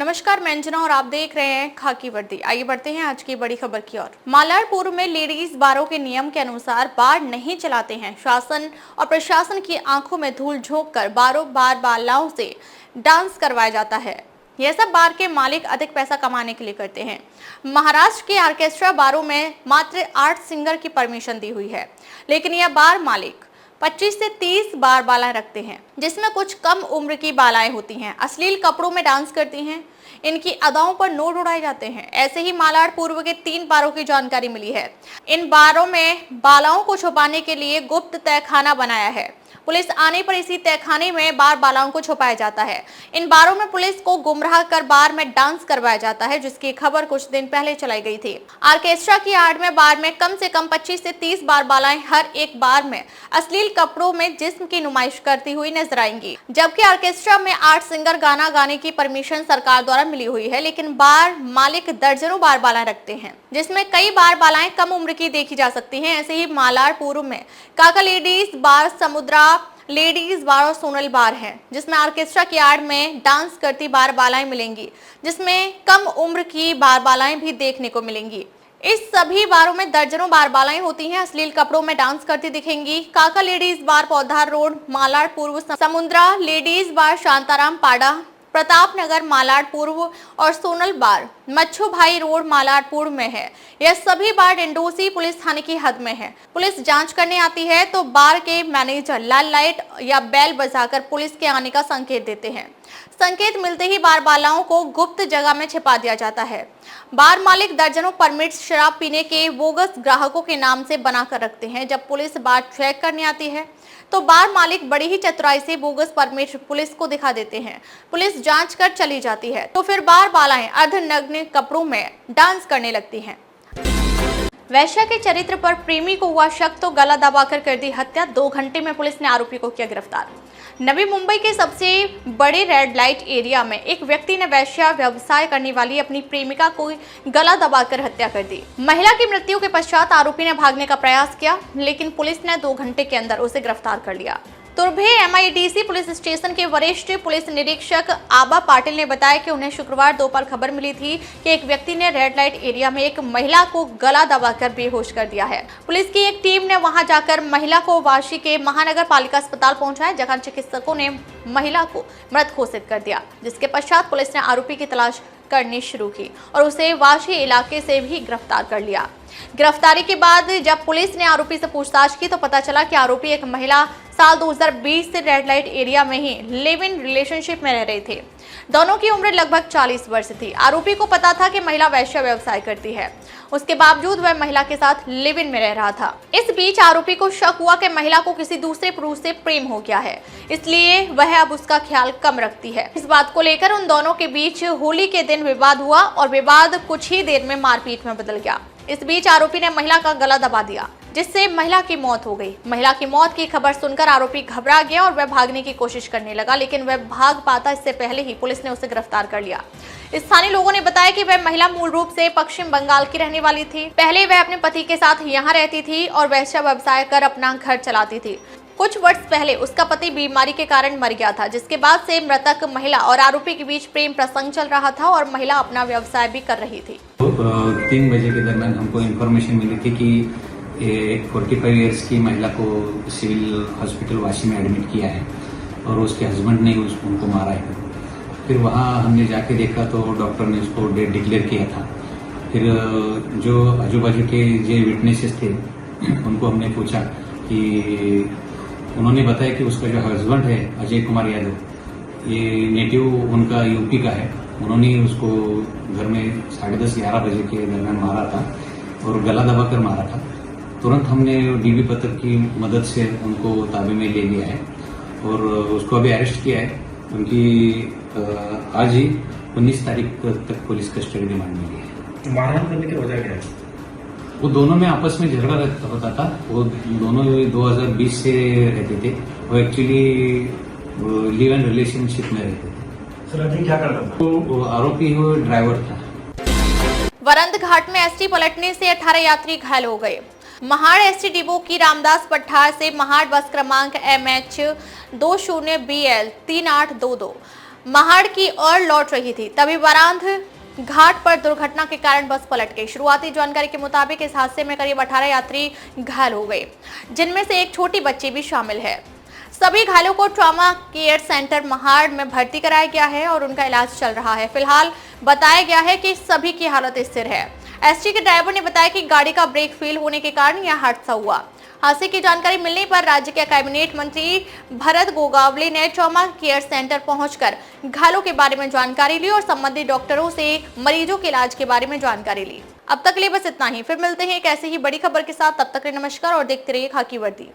नमस्कार, मैं अंजना और आप देख रहे हैं खाकी वर्दी। आइए बढ़ते हैं आज की बड़ी खबर की ओर। मालाड पूर्व में लेडीज बारों के नियम के अनुसार बार नहीं चलाते हैं। शासन और प्रशासन की आंखों में धूल झोंक कर बारों बार बालाओं से डांस करवाया जाता है। यह सब बार के मालिक अधिक पैसा कमाने के लिए करते हैं। महाराष्ट्र के ऑर्केस्ट्रा बारों में मात्र 8 सिंगर की परमिशन दी हुई है, लेकिन यह बार मालिक 25 से 30 बार बालाएं रखते हैं, जिसमें कुछ कम उम्र की बालाएं होती हैं। अश्लील कपड़ों में डांस करती हैं। इनकी अदाओं पर नोट उड़ाए जाते हैं। ऐसे ही मालाड पूर्व के 3 बारों की जानकारी मिली है। इन बारों में बालाओं को छुपाने के लिए गुप्त तहखाना बनाया है। पुलिस आने पर इसी तहखाने में बार बालाओं को छुपाया जाता है। इन बारों में पुलिस को गुमराह कर बार में डांस करवाया जाता है, जिसकी खबर कुछ दिन पहले चलाई गई थी। ऑर्केस्ट्रा की आड़ में बार में कम से कम 25 से 30 बार बालाएं हर एक बार में अश्लील कपड़ों में जिस्म की नुमाइश करती हुई नजर आएंगी। जबकि ऑर्केस्ट्रा में 8 सिंगर गाना गाने की परमिशन सरकार द्वारा मिली हुई है, लेकिन बार मालिक दर्जनों बार बालाएं रखते हैं, जिसमें कई बार बालाएं कम उम्र की देखी जा सकती हैं। ऐसे ही मालाड पूर्व में काका लेडीज बार, समुद्रा लेडीज बार और सोनल बार है, जिसमें ऑर्केस्ट्रा की आड़ में डांस करती बार बालाएं मिलेंगी, जिसमें कम उम्र की बार बालाएं भी देखने को मिलेंगी। इस सभी बारों में दर्जनों बार बालाएं होती हैं, अश्लील कपड़ों में डांस करती दिखेंगी। काका लेडीज बार पौधार रोड मालाड पूर्व, समुद्रा लेडीज बार शांताराम पाड़ा प्रताप नगर मालाड पूर्व और सोनल बार मच्छू भाई रोड मालाड पूर्व में है। यह सभी बार डिंडोसी पुलिस थाने की हद में है। पुलिस जांच करने आती है तो बार के मैनेजर लाल लाइट या बेल बजाकर पुलिस के आने का संकेत देते हैं। संकेत मिलते ही बार बालाओं को गुप्त जगह में छिपा दिया जाता है। बार मालिक दर्जनों परमिट शराब पीने के बोगस ग्राहकों के नाम से बनाकर रखते हैं। जब पुलिस बार चेक करने आती है तो बार मालिक बड़ी ही चतुराई से बोगस परमिट पुलिस को दिखा देते हैं। पुलिस जांच कर चली जाती है तो फिर बार बालाएं अर्धनग्न कपड़ों में डांस करने लगती हैं। वैश्या के चरित्र पर प्रेमी को हुआ शक तो गला दबाकर कर दी हत्या। 2 घंटे में पुलिस ने आरोपी को किया गिरफ्तार। नवी मुंबई के सबसे बड़े रेड लाइट एरिया में एक व्यक्ति ने वैश्या व्यवसाय करने वाली अपनी प्रेमिका को गला दबाकर हत्या कर दी। महिला की मृत्यु के पश्चात आरोपी ने भागने का प्रयास किया, लेकिन पुलिस ने 2 घंटे के अंदर उसे गिरफ्तार कर लिया। तुर्भे MIDC पुलिस स्टेशन के वरिष्ठ पुलिस निरीक्षक आबा पाटिल ने बताया कि उन्हें शुक्रवार दोपहर खबर मिली थी कि एक व्यक्ति ने रेड लाइट एरिया में एक महिला को गला दबाकर बेहोश कर दिया है। पुलिस की एक टीम ने वहां जाकर महिला को वाशी के महानगर पालिका अस्पताल पहुंचाया, जहां चिकित्सकों ने महिला को मृत घोषित कर दिया, जिसके पश्चात पुलिस ने आरोपी की तलाश करनी शुरू की और उसे वाशी इलाके से भी गिरफ्तार कर लिया। गिरफ्तारी के बाद जब पुलिस ने आरोपी से पूछताछ की तो पता चला कि आरोपी एक महिला साल 2020 से रेड लाइट एरिया में ही लिव इन रिलेशनशिप में रह रहे थे। दोनों की उम्र लगभग 40 वर्ष थी। आरोपी को पता था कि महिला वैश्य व्यवसाय करती है, उसके बावजूद वह महिला के साथ लिव इन में रह रहा था। इस बीच आरोपी को शक हुआ कि महिला को किसी दूसरे पुरुष से प्रेम हो गया है, इसलिए वह अब उसका ख्याल कम रखती है। इस बात को लेकर उन दोनों के बीच होली के दिन विवाद हुआ और विवाद कुछ ही देर में मारपीट में बदल गया। इस बीच आरोपी ने महिला का गला दबा दिया, जिससे महिला की मौत हो गई। महिला की मौत की खबर सुनकर आरोपी घबरा गया और वह भागने की कोशिश करने लगा, लेकिन वह भाग पाता इससे पहले ही पुलिस ने उसे गिरफ्तार कर लिया। स्थानीय लोगों ने बताया कि वह महिला मूल रूप से पश्चिम बंगाल की रहने वाली थी। पहले वह अपने पति के साथ यहाँ रहती थी और वैश्य व्यवसाय कर अपना घर चलाती थी। कुछ वर्ष पहले उसका पति बीमारी के कारण मर गया था, जिसके बाद से मृतक महिला और आरोपी के बीच प्रेम प्रसंग चल रहा था और महिला अपना व्यवसाय भी कर रही थी। 3 बजे के दरमियान हमको इन्फॉर्मेशन मिली थी कि एक 45 इयर्स की महिला को सिविल हॉस्पिटल वाशी में एडमिट किया है और उसके हस्बैंड ने उनको मारा है। फिर वहाँ हमने जाके देखा तो डॉक्टर ने उसको डेड डिक्लेयर किया था। फिर जो आजू बाजू के जो विटनेसेस थे उनको हमने पूछा कि उन्होंने बताया कि उसका जो हस्बैंड है अजय कुमार यादव, ये नेटिव उनका यूपी का है। उन्होंने उसको घर में 10:30-11 बजे के दरमियान मारा था और गला दबाकर मारा था। तुरंत हमने डीबी पथक की मदद से उनको ताबे में ले लिया है और उसको अभी अरेस्ट किया है। उनकी आज ही 19 तारीख तक पुलिस कस्टडी रिमांड मिली है। मारहाण करने की वजह क्या है? वो दोनों में आपस में झगड़ा होता था। वो दोनों 2020 से रहते थे। वो एक्चुअली लिव इन रिलेशनशिप में रहते थे। सर अजय क्या करता था? वो आरोपी वो ड्राइवर था। वरंद घाट में एसटी पलटने से 18 यात्री घायल हो गए। महाड़ एसटी डिपो की रामदास पठार से महाड़ बस क्रमांक MH 20BL 3822 महाड़ की ओर लौट रही थी, तभी बारांध घाट पर दुर्घटना के कारण बस पलट गई। शुरुआती जानकारी के मुताबिक इस हादसे में करीब 18 यात्री घायल हो गए, जिनमें से एक छोटी बच्ची भी शामिल है। सभी घायलों को ट्रॉमा केयर सेंटर महाड़ में भर्ती कराया गया है और उनका इलाज चल रहा है। फिलहाल बताया गया है कि सभी की हालत स्थिर है। एसटी के ड्राइवर ने बताया कि गाड़ी का ब्रेक फेल होने के कारण यह हादसा हुआ। हादसे की जानकारी मिलने पर राज्य के कैबिनेट मंत्री भरत गोगावले ने ट्रॉमा केयर सेंटर पहुंचकर घायलों के बारे में जानकारी ली और संबंधित डॉक्टरों से मरीजों के इलाज के बारे में जानकारी ली। अब तक के लिए बस इतना ही, फिर मिलते हैं एक ऐसी ही बड़ी खबर के साथ। तब तक के लिए नमस्कार और देखते रहिए खाकी वर्दी।